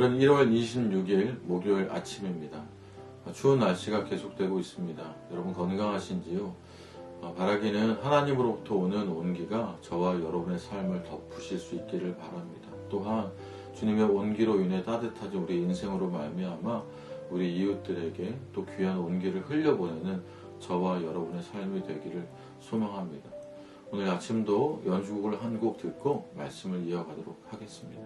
오늘은 1월 26일 목요일 아침입니다. 추운 날씨가 계속되고 있습니다. 여러분 건강하신지요? 바라기는 하나님으로부터 오는 온기가 저와 여러분의 삶을 덮으실 수 있기를 바랍니다. 또한 주님의 온기로 인해 따뜻해진 우리 인생으로 말미암아 우리 이웃들에게 또 귀한 온기를 흘려보내는 저와 여러분의 삶이 되기를 소망합니다. 오늘 아침도 연주곡을 한 곡 듣고 말씀을 이어가도록 하겠습니다.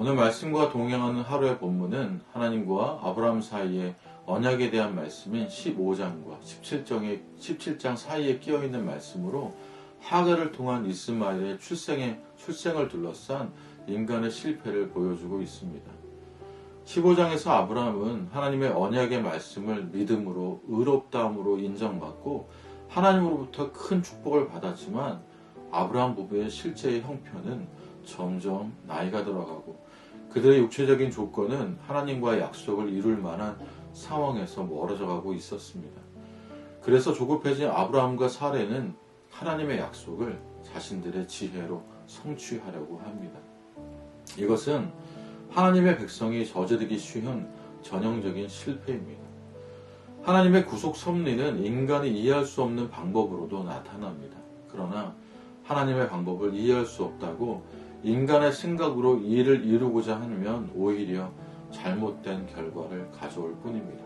오늘 말씀과 동행하는 하루의 본문은 하나님과 아브라함 사이의 언약에 대한 말씀인 15장과 17장 사이에 끼어있는 말씀으로 하갈을 통한 이스마엘의 출생을 둘러싼 인간의 실패를 보여주고 있습니다. 15장에서 아브라함은 하나님의 언약의 말씀을 믿음으로 의롭다함으로 인정받고 하나님으로부터 큰 축복을 받았지만 아브라함 부부의 실제의 형편은 점점 나이가 들어가고 그들의 육체적인 조건은 하나님과의 약속을 이룰 만한 상황에서 멀어져 가고 있었습니다. 그래서 조급해진 아브라함과 사레는 하나님의 약속을 자신들의 지혜로 성취하려고 합니다. 이것은 하나님의 백성이 저지르기 쉬운 전형적인 실패입니다. 하나님의 구속 섭리는 인간이 이해할 수 없는 방법으로도 나타납니다. 그러나 하나님의 방법을 이해할 수 없다고 인간의 생각으로 일을 이루고자 하면 오히려 잘못된 결과를 가져올 뿐입니다.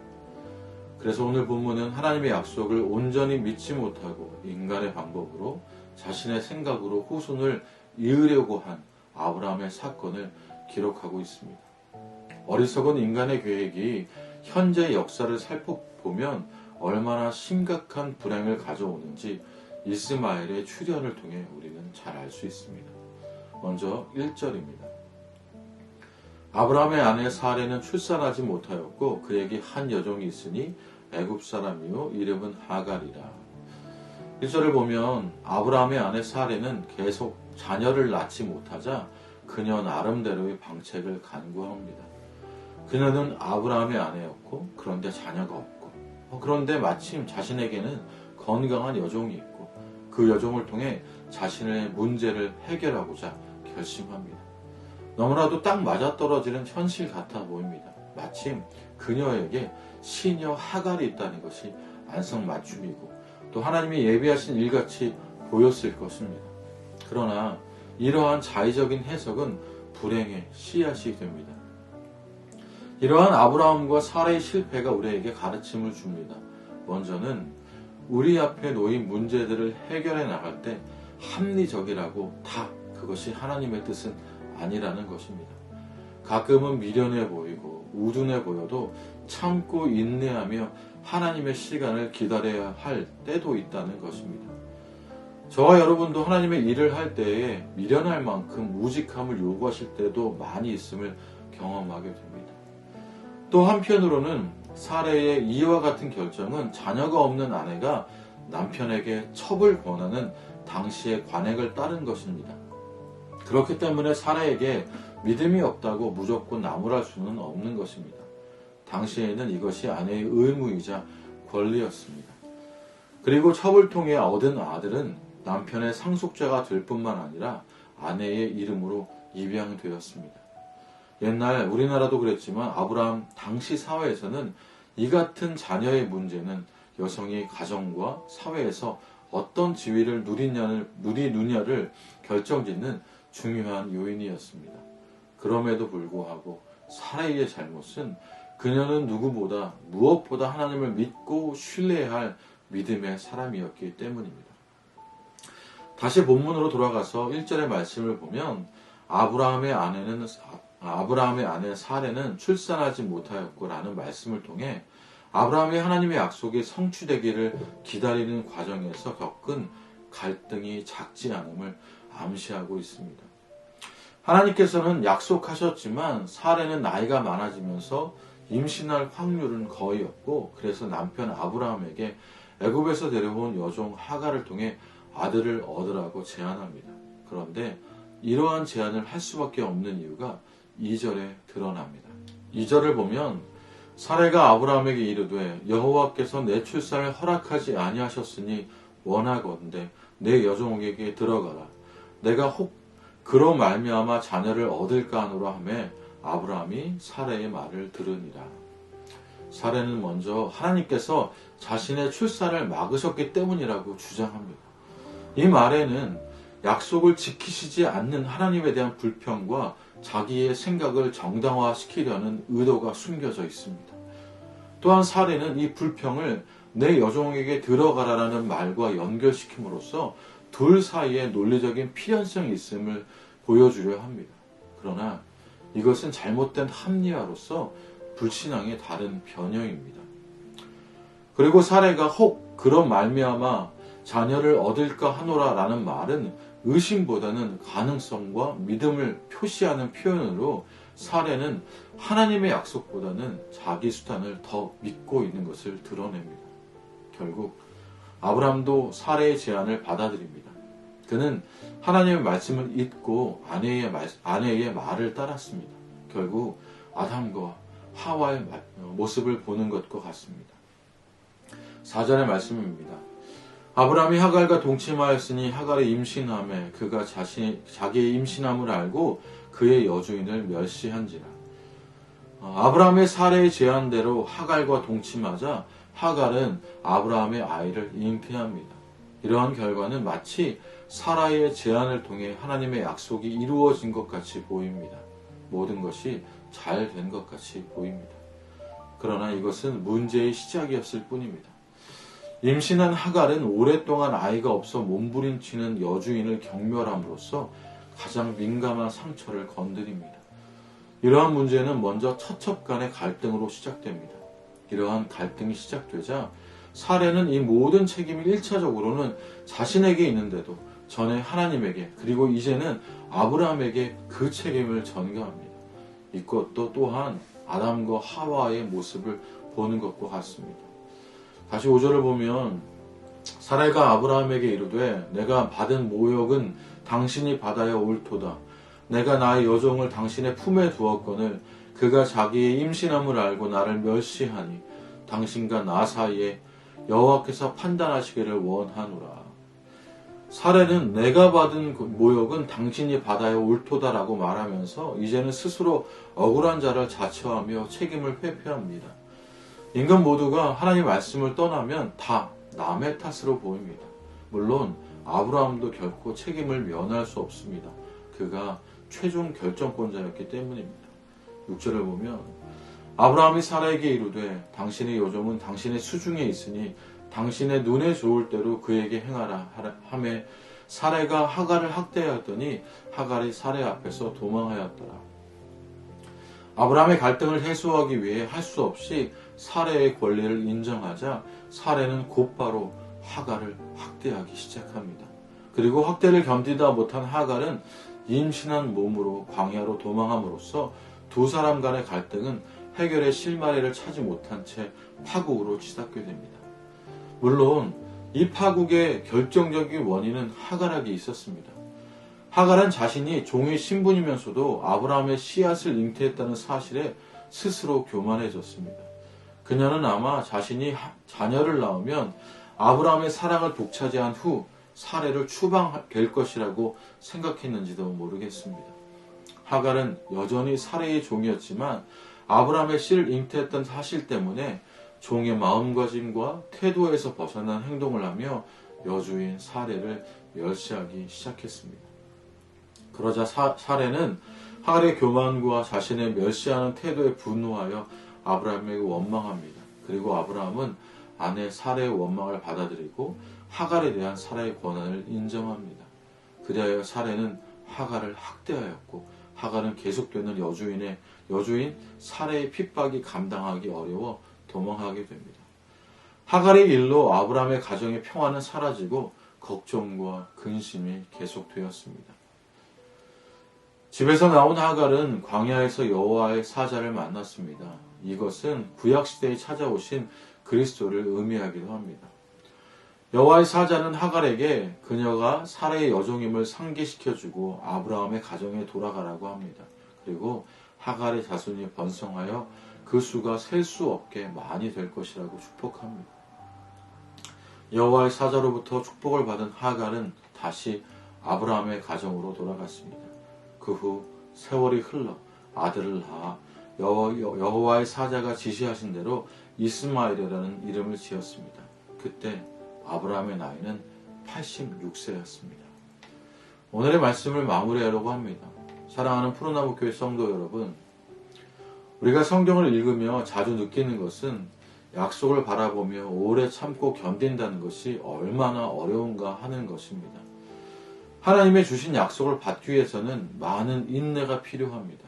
그래서 오늘 본문은 하나님의 약속을 온전히 믿지 못하고 인간의 방법으로 자신의 생각으로 후손을 이으려고 한 아브라함의 사건을 기록하고 있습니다. 어리석은 인간의 계획이 현재 역사를 살펴보면 얼마나 심각한 불행을 가져오는지 이스마엘의 출현을 통해 우리는 잘 알 수 있습니다. 먼저 1절입니다. 아브라함의 아내 사레는 출산하지 못하였고 그에게 한 여종이 있으니 애굽 사람이요 이름은 하갈이라. 1절을 보면 아브라함의 아내 사레는 계속 자녀를 낳지 못하자 그녀 나름대로의 방책을 간구합니다. 그녀는 아브라함의 아내였고 그런데 자녀가 없고 그런데 마침 자신에게는 건강한 여종이 있고 그 여종을 통해 자신의 문제를 해결하고자 결심합니다. 너무나도 딱 맞아떨어지는 현실 같아 보입니다. 마침 그녀에게 시녀 하갈이 있다는 것이 안성맞춤이고 또 하나님이 예비하신 일같이 보였을 것입니다. 그러나 이러한 자의적인 해석은 불행의 씨앗이 됩니다. 이러한 아브라함과 사라의 실패가 우리에게 가르침을 줍니다. 먼저는 우리 앞에 놓인 문제들을 해결해 나갈 때 합리적이라고 다 그것이 하나님의 뜻은 아니라는 것입니다. 가끔은 미련해 보이고 우둔해 보여도 참고 인내하며 하나님의 시간을 기다려야 할 때도 있다는 것입니다. 저와 여러분도 하나님의 일을 할 때에 미련할 만큼 무직함을 요구하실 때도 많이 있음을 경험하게 됩니다. 또 한편으로는 사레의 이와 같은 결정은 자녀가 없는 아내가 남편에게 첩을 권하는 당시의 관행을 따른 것입니다. 그렇기 때문에 사레에게 믿음이 없다고 무조건 나무랄 수는 없는 것입니다. 당시에는 이것이 아내의 의무이자 권리였습니다. 그리고 첩을 통해 얻은 아들은 남편의 상속자가 될 뿐만 아니라 아내의 이름으로 입양되었습니다. 옛날 우리나라도 그랬지만 아브라함 당시 사회에서는 이 같은 자녀의 문제는 여성이 가정과 사회에서 어떤 지위를 누리느냐를 결정짓는 중요한 요인이었습니다. 그럼에도 불구하고 사라의 잘못은 그녀는 누구보다 무엇보다 하나님을 믿고 신뢰해야 할 믿음의 사람이었기 때문입니다. 다시 본문으로 돌아가서 1절의 말씀을 보면 아브라함의 아내 사레는 출산하지 못하였고 라는 말씀을 통해 아브라함이 하나님의 약속이 성취되기를 기다리는 과정에서 겪은 갈등이 작지 않음을 암시하고 있습니다. 하나님께서는 약속하셨지만 사레는 나이가 많아지면서 임신할 확률은 거의 없고 그래서 남편 아브라함에게 애굽에서 데려온 여종 하갈을 통해 아들을 얻으라고 제안합니다. 그런데 이러한 제안을 할 수밖에 없는 이유가 2절에 드러납니다. 2절을 보면 사레가 아브라함에게 이르되 여호와께서 내 출산을 허락하지 아니하셨으니 원하건대 내 여종에게 들어가라. 내가 혹 그로 말미암아 자녀를 얻을까 하노라 하매 아브라함이 사레의 말을 들으니라. 사레는 먼저 하나님께서 자신의 출산을 막으셨기 때문이라고 주장합니다. 이 말에는 약속을 지키시지 않는 하나님에 대한 불평과 자기의 생각을 정당화시키려는 의도가 숨겨져 있습니다. 또한 사레는 이 불평을 내 여종에게 들어가라라는 말과 연결시킴으로써 둘 사이에 논리적인 필연성이 있음을 보여주려 합니다. 그러나 이것은 잘못된 합리화로서 불신앙의 다른 변형입니다. 그리고 사레가 혹 그런 말미암아 자녀를 얻을까 하노라라는 말은 의심보다는 가능성과 믿음을 표시하는 표현으로 사레는 하나님의 약속보다는 자기 수단을 더 믿고 있는 것을 드러냅니다. 결국 아브라함도 사례의 제안을 받아들입니다. 그는 하나님의 말씀을 잊고 아내의 말을 따랐습니다. 결국 아담과 하와의 모습을 보는 것과 같습니다. 4절의 말씀입니다. 아브라함이 하갈과 동침하였으니 하갈이 임신함에 그가 자기의 임신함을 알고 그의 여주인을 멸시한지라. 아브라함의 사례의 제안대로 하갈과 동침하자 하갈은 아브라함의 아이를 잉태합니다. 이러한 결과는 마치 사라의 제안을 통해 하나님의 약속이 이루어진 것 같이 보입니다. 모든 것이 잘 된 것 같이 보입니다. 그러나 이것은 문제의 시작이었을 뿐입니다. 임신한 하갈은 오랫동안 아이가 없어 몸부림치는 여주인을 경멸함으로써 가장 민감한 상처를 건드립니다. 이러한 문제는 먼저 처첩간의 갈등으로 시작됩니다. 이러한 갈등이 시작되자 사례는 이 모든 책임이 1차적으로는 자신에게 있는데도 전에 하나님에게 그리고 이제는 아브라함에게 그 책임을 전가합니다. 이것도 또한 아담과 하와의 모습을 보는 것과 같습니다. 다시 5절을 보면 사례가 아브라함에게 이르되 내가 받은 모욕은 당신이 받아야 옳도다. 내가 나의 여종을 당신의 품에 두었거늘 그가 자기의 임신함을 알고 나를 멸시하니 당신과 나 사이에 여호와께서 판단하시기를 원하노라. 사례는 내가 받은 모욕은 당신이 받아야 옳도다라고 말하면서 이제는 스스로 억울한 자를 자처하며 책임을 회피합니다. 인간 모두가 하나님의 말씀을 떠나면 다 남의 탓으로 보입니다. 물론 아브라함도 결코 책임을 면할 수 없습니다. 그가 최종 결정권자였기 때문입니다. 6절을 보면 아브라함이 사라에게 이르되 당신의 여종은 당신의 수중에 있으니 당신의 눈에 좋을 대로 그에게 행하라 하매 사라가 하갈을 학대하였더니 하갈이 사라 앞에서 도망하였더라. 아브라함의 갈등을 해소하기 위해 할 수 없이 사라의 권리를 인정하자 사라는 곧바로 하갈을 학대하기 시작합니다. 그리고 학대를 견디다 못한 하갈은 임신한 몸으로 광야로 도망함으로써 두 사람 간의 갈등은 해결의 실마리를 찾지 못한 채 파국으로 치닫게 됩니다. 물론 이 파국의 결정적인 원인은 하갈에게 있었습니다. 하갈은 자신이 종의 신분이면서도 아브라함의 씨앗을 잉태했다는 사실에 스스로 교만해졌습니다. 그녀는 아마 자신이 자녀를 낳으면 아브라함의 사랑을 독차지한 후 사례를 추방될 것이라고 생각했는지도 모르겠습니다. 하갈은 여전히 사례의 종이었지만 아브라함의 씨를 잉태했던 사실 때문에 종의 마음가짐과 태도에서 벗어난 행동을 하며 여주인 사례를 멸시하기 시작했습니다. 그러자 사례는 하갈의 교만과 자신의 멸시하는 태도에 분노하여 아브라함에게 원망합니다. 그리고 아브라함은 아내 사례의 원망을 받아들이고 하갈에 대한 사례의 권한을 인정합니다. 그리하여 사례는 하갈을 학대하였고 하갈은 계속되는 여주인 사례의 핍박이 감당하기 어려워 도망하게 됩니다. 하갈의 일로 아브라함의 가정의 평화는 사라지고 걱정과 근심이 계속되었습니다. 집에서 나온 하갈은 광야에서 여호와의 사자를 만났습니다. 이것은 구약시대에 찾아오신 그리스도를 의미하기도 합니다. 여호와의 사자는 하갈에게 그녀가 사라의 여종임을 상기시켜주고 아브라함의 가정에 돌아가라고 합니다. 그리고 하갈의 자손이 번성하여 그 수가 셀 수 없게 많이 될 것이라고 축복합니다. 여호와의 사자로부터 축복을 받은 하갈은 다시 아브라함의 가정으로 돌아갔습니다. 그 후 세월이 흘러 아들을 낳아 여호와의 사자가 지시하신 대로 이스마엘이라는 이름을 지었습니다. 그때 아브라함의 나이는 86세였습니다. 오늘의 말씀을 마무리하려고 합니다. 사랑하는 푸른나무 교회 성도 여러분, 우리가 성경을 읽으며 자주 느끼는 것은 약속을 바라보며 오래 참고 견딘다는 것이 얼마나 어려운가 하는 것입니다. 하나님의 주신 약속을 받기 위해서는 많은 인내가 필요합니다.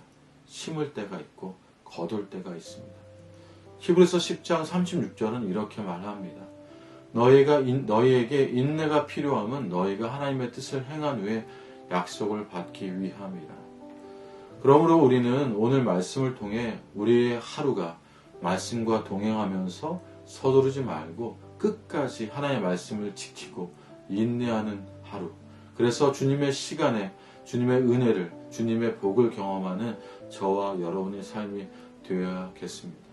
심을 때가 있고 거둘 때가 있습니다. 히브리서 10장 36절은 이렇게 말합니다. 너희에게 인내가 필요함은 너희가 하나님의 뜻을 행한 후에 약속을 받기 위함이라. 그러므로 우리는 오늘 말씀을 통해 우리의 하루가 말씀과 동행하면서 서두르지 말고 끝까지 하나님의 말씀을 지키고 인내하는 하루. 그래서 주님의 시간에 주님의 은혜를, 주님의 복을 경험하는 저와 여러분의 삶이 되어야겠습니다.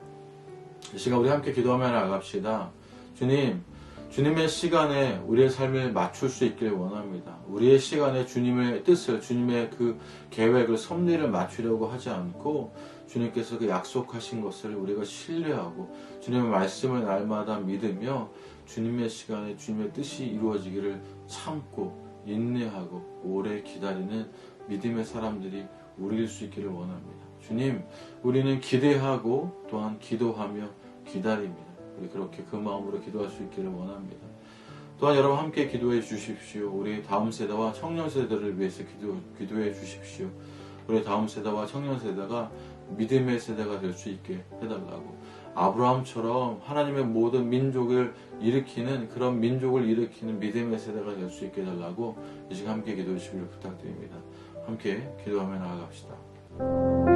이 시간 우리 함께 기도하며 나갑시다. 주님의 시간에 우리의 삶을 맞출 수 있길 원합니다. 우리의 시간에 주님의 뜻을, 주님의 그 계획을, 섭리를 맞추려고 하지 않고 주님께서 그 약속하신 것을 우리가 신뢰하고 주님의 말씀을 날마다 믿으며 주님의 시간에 주님의 뜻이 이루어지기를 참고 인내하고 오래 기다리는 믿음의 사람들이 우리일 수 있기를 원합니다. 주님, 우리는 기대하고 또한 기도하며 기다립니다. 우리 그렇게 그 마음으로 기도할 수 있기를 원합니다. 또한 여러분 함께 기도해 주십시오. 우리 다음 세대와 청년 세대를 위해서 기도해 주십시오. 우리 다음 세대와 청년 세대가 믿음의 세대가 될 수 있게 해달라고. 아브라함처럼 하나님의 모든 민족을 일으키는, 그런 민족을 일으키는 믿음의 세대가 될 수 있게 해달라고 이 시간 함께 기도해 주시기를 부탁드립니다. 함께 기도하며 나아갑시다.